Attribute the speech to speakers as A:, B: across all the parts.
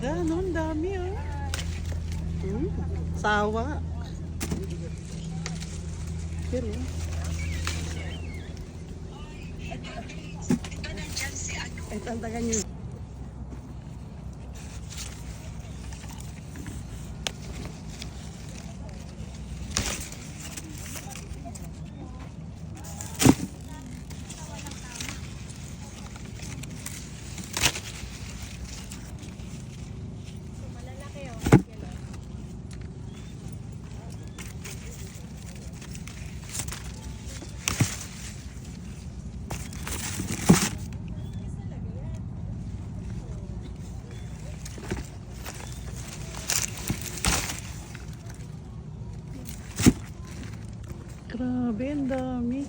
A: Ganda, no? Ang dami, oh. Sawa. Pero, ito ang taga niyo. Grabe, ang dami.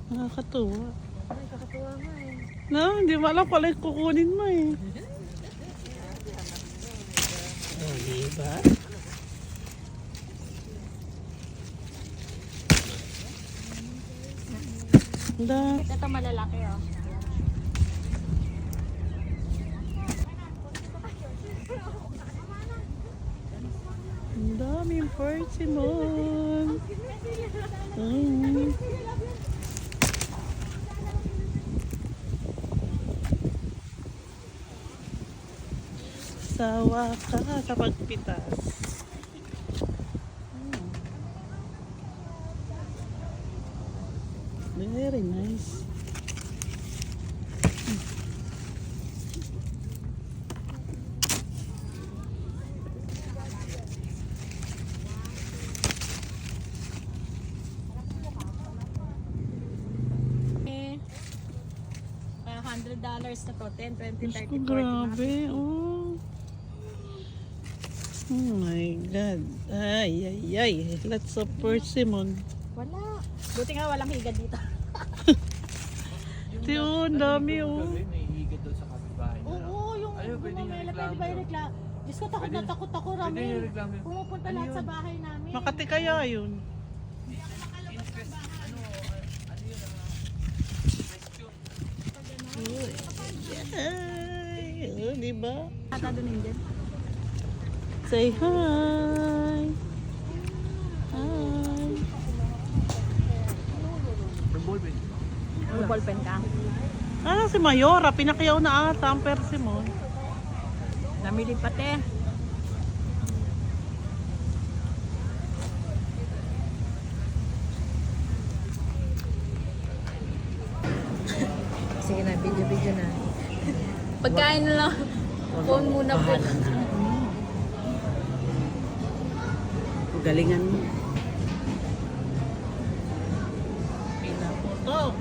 A: Nakakatuwa.
B: Nakakatuwa nga eh.
A: No, hindi mo alam pala yung kukunin mo eh. Oh, diba?
B: Ito malalaki oh.
A: Ang daming persimmon. Sawa ka sa pagpitas. Very nice.
B: $100 na to, 10, 20, 30, 40.
A: Grabe, oh. Oh my God. Ay, ay, ay. Lots of persimmon.
B: Wala. Buti nga walang higa dito.
A: Tiyo, ang dami, oh.
C: May higit doon sa kapitbahay nila.
B: Oo, yung
C: Pwede yung
B: pwede
C: reklamo
B: ba yung
C: yun?
B: reklamo? Diyos ko, takot na takot ako,
C: Pwede yung
B: Ramil.
C: reklamo yun.
B: Pumupunta
C: Ano
B: lahat
C: yun?
B: sa bahay namin.
A: Makati kaya yun. Ay, oh, diba?
B: Ata doon din.
A: Say hi. Hi.
B: May ballpen ka.
A: Ano si Mayora? Pinakayaw na ata ang persimmon.
B: Namili pati. Sige na, video na. Pagkain na lang. Phone muna po.
A: Galingan mo. Pinaputok.